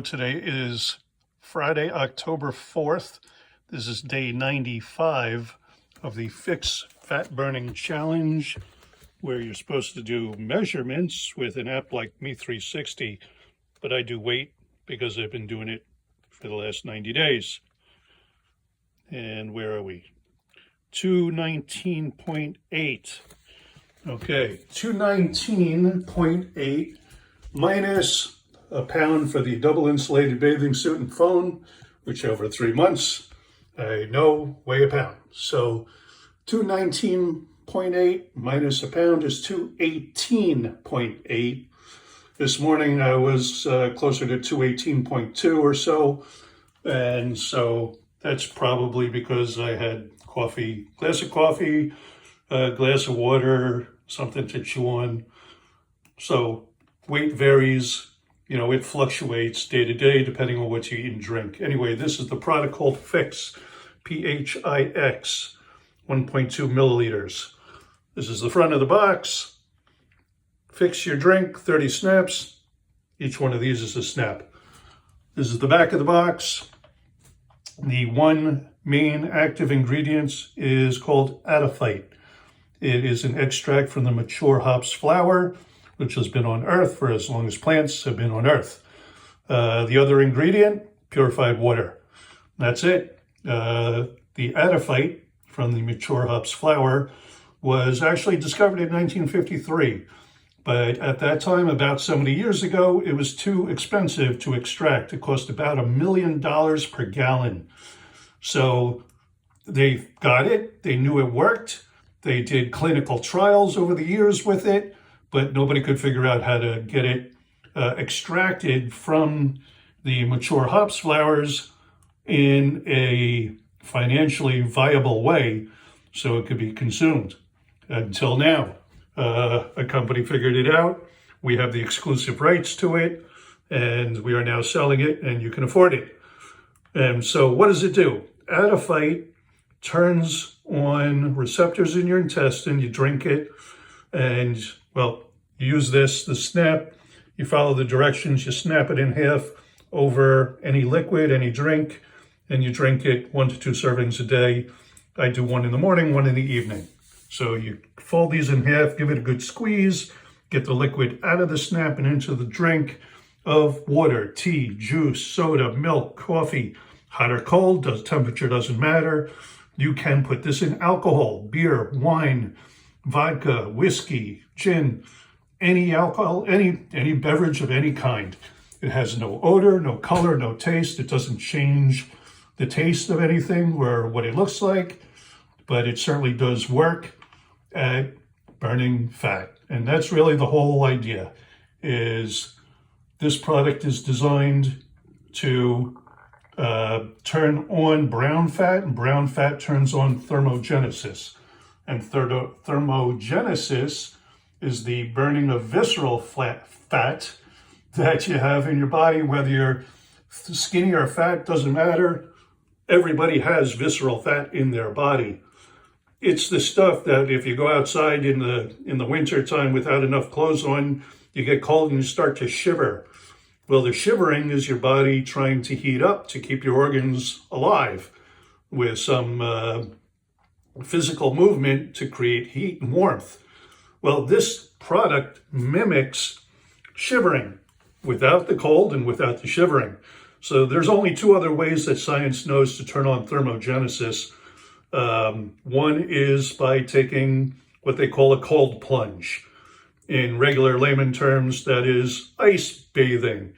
Today is Friday, October 4th. This is day 95 of the pHix Fat Burning Challenge, where you're supposed to do measurements with an app like Me360, but I do weight because I've been doing it for the last 90 days. And where are we? 219.8. Okay, 219.8 minus a pound for the double insulated bathing suit and phone, which over 3 months, I know weigh a pound. So 219.8 minus a pound is 218.8. This morning I was closer to 218.2 or so. And so that's probably because I had coffee, glass of coffee, a glass of water, something to chew on. So weight varies. It fluctuates day to day depending on what you eat and drink. Anyway, this is the product called pHix, pHix, 1.2 milliliters. This is the front of the box. Fix your drink, 30 snaps. Each one of these is a snap. This is the back of the box. The one main active ingredient is called adafite. It is an extract from the mature hops flower, which has been on Earth for as long as plants have been on Earth. The other ingredient, purified water. That's it. The adafite from the mature hops flower was actually discovered in 1953. But at that time, about 70 years ago, it was too expensive to extract. It cost about $1 million per gallon. So they got it. They knew it worked. They did clinical trials over the years with it, but nobody could figure out how to get it extracted from the mature hops flowers in a financially viable way so it could be consumed. Until now, a company figured it out. We have the exclusive rights to it, and we are now selling it, and you can afford it. And so what does it do? Adafite turns on receptors in your intestine. You drink it, and you use the snap, you follow the directions, you snap it in half over any liquid, any drink, and you drink it 1 to 2 servings a day. I do one in the morning, one in the evening. So you fold these in half, give it a good squeeze, get the liquid out of the snap and into the drink of water, tea, juice, soda, milk, coffee, hot or cold, temperature doesn't matter. You can put this in alcohol, beer, wine, vodka, whiskey, gin, any alcohol, any beverage of any kind. It has no odor, no color, no taste. It doesn't change the taste of anything or what it looks like, but it certainly does work at burning fat. And that's really the whole idea, is this product is designed to turn on brown fat, and brown fat turns on thermogenesis. And thermogenesis is the burning of visceral fat that you have in your body. Whether you're skinny or fat, doesn't matter. Everybody has visceral fat in their body. It's the stuff that if you go outside in the winter time without enough clothes on, you get cold and you start to shiver. Well, the shivering is your body trying to heat up to keep your organs alive with some physical movement to create heat and warmth. Well, this product mimics shivering without the cold and without the shivering. So there's only 2 other ways that science knows to turn on thermogenesis. One is by taking what they call a cold plunge. In regular layman terms, that is ice bathing.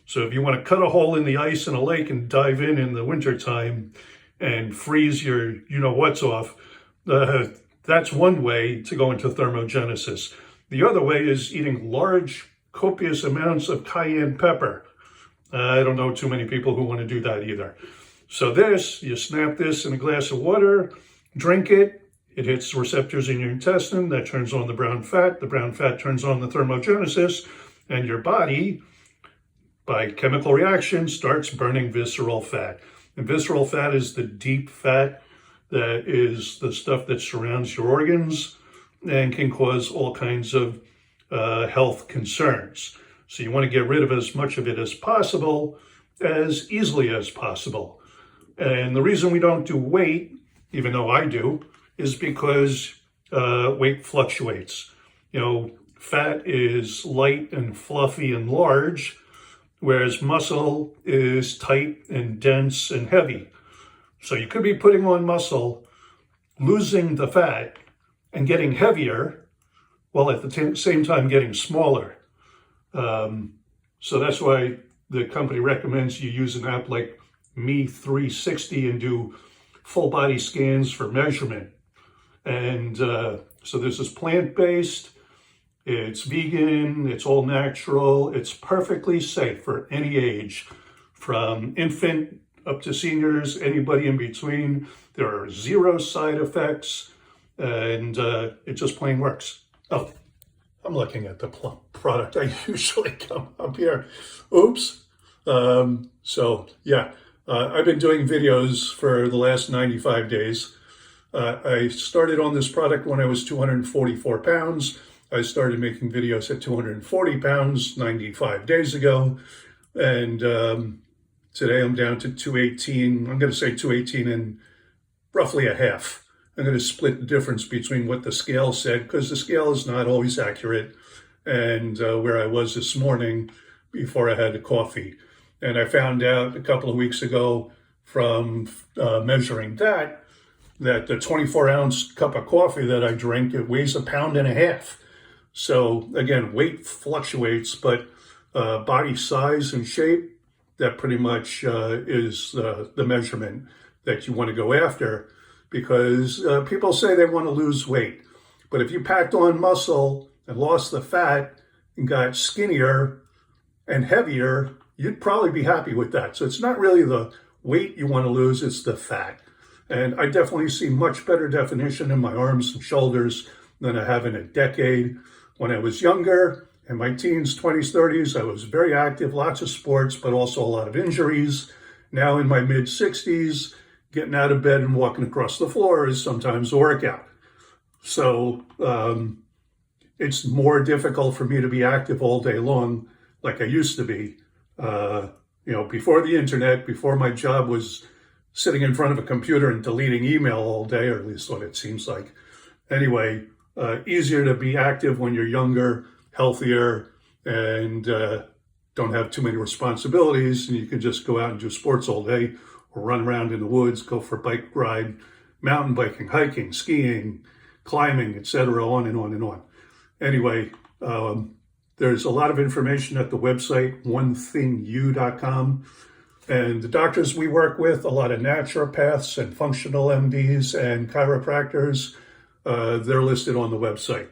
So if you want to cut a hole in the ice in a lake and dive in the wintertime and freeze your you-know-what's off, that's one way to go into thermogenesis. The other way is eating large, copious amounts of cayenne pepper. I don't know too many people who want to do that either. So you snap this in a glass of water, drink it. It hits receptors in your intestine. That turns on the brown fat. The brown fat turns on the thermogenesis. And your body, by chemical reaction, starts burning visceral fat. And visceral fat is the deep fat that is the stuff that surrounds your organs and can cause all kinds of health concerns. So you want to get rid of as much of it as possible, as easily as possible. And the reason we don't do weight, even though I do, is because weight fluctuates. You know, fat is light and fluffy and large, whereas muscle is tight and dense and heavy. So you could be putting on muscle, losing the fat, and getting heavier, while at the same time getting smaller. So that's why the company recommends you use an app like Me 360 and do full body scans for measurement. And so this is plant-based, it's vegan, it's all natural, it's perfectly safe for any age, from infant up to seniors, anybody in between. There are 0 side effects, and it just plain works. Oh, I'm looking at the product. I usually come up here. Oops. So yeah, I've been doing videos for the last 95 days. I started on this product when I was 244 pounds. I started making videos at 240 pounds 95 days ago. And today I'm down to 218. I'm going to say 218 and roughly a half. I'm going to split the difference between what the scale said, because the scale is not always accurate, and where I was this morning before I had the coffee. And I found out a couple of weeks ago from measuring that the 24-ounce cup of coffee that I drink, it weighs 1.5 pounds. So again, weight fluctuates, but body size and shape, that pretty much is the measurement that you want to go after. Because people say they want to lose weight. But if you packed on muscle and lost the fat and got skinnier and heavier, you'd probably be happy with that. So it's not really the weight you want to lose, it's the fat. And I definitely see much better definition in my arms and shoulders than I have in a decade. When I was younger, in my teens, 20s, 30s, I was very active, lots of sports, but also a lot of injuries. Now in my mid-60s, getting out of bed and walking across the floor is sometimes a workout. So it's more difficult for me to be active all day long like I used to be. Before the internet, before my job was sitting in front of a computer and deleting email all day, or at least what it seems like. Anyway, easier to be active when you're younger, healthier, and don't have too many responsibilities, and you can just go out and do sports all day, or run around in the woods, go for a bike ride, mountain biking, hiking, skiing, climbing, etc., on and on and on. Anyway, there's a lot of information at the website, onethingyou.com. And the doctors we work with, a lot of naturopaths and functional MDs and chiropractors, they're listed on the website.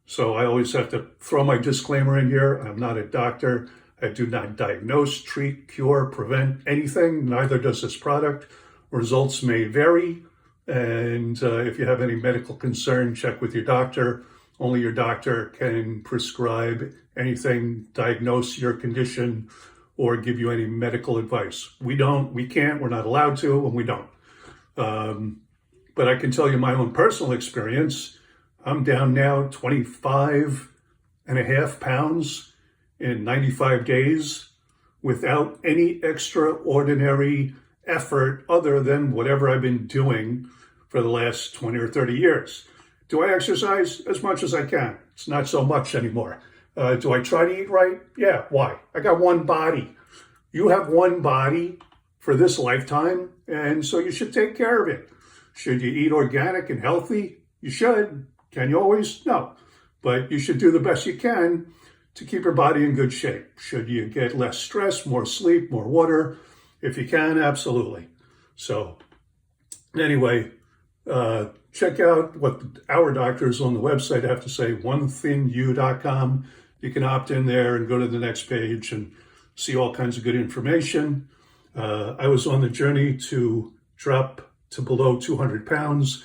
So I always have to throw my disclaimer in here. I'm not a doctor. I do not diagnose, treat, cure, prevent anything. Neither does this product. Results may vary. And if you have any medical concern, check with your doctor. Only your doctor can prescribe anything, diagnose your condition, or give you any medical advice. We can't, we're not allowed to, and we don't. But I can tell you my own personal experience. I'm down now 25.5 pounds in 95 days without any extraordinary effort other than whatever I've been doing for the last 20 or 30 years. Do I exercise? As much as I can. It's not so much anymore. Do I try to eat right? Yeah, why? I got one body. You have one body for this lifetime, and so you should take care of it. Should you eat organic and healthy? You should. Can you always? No. But you should do the best you can to keep your body in good shape. Should you get less stress, more sleep, more water? If you can, absolutely. So anyway, check out what our doctors on the website have to say, onethingyou.com. You can opt in there and go to the next page and see all kinds of good information. I was on the journey to drop to below 200 pounds.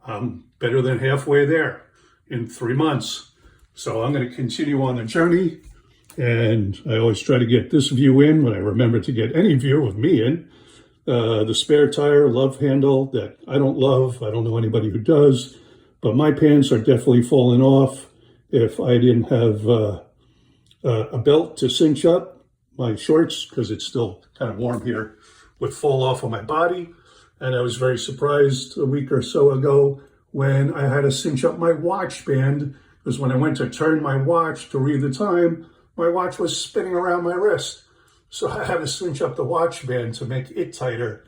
I'm better than halfway there in 3 months. So I'm going to continue on the journey. And I always try to get this view in when I remember to get any view of me in. The spare tire love handle that I don't love. I don't know anybody who does. But my pants are definitely falling off. If I didn't have a belt to cinch up my shorts because it's still kind of warm here, would fall off of my body. And I was very surprised a week or so ago when I had to cinch up my watch band, because when I went to turn my watch to read the time, my watch was spinning around my wrist. So I had to cinch up the watch band to make it tighter.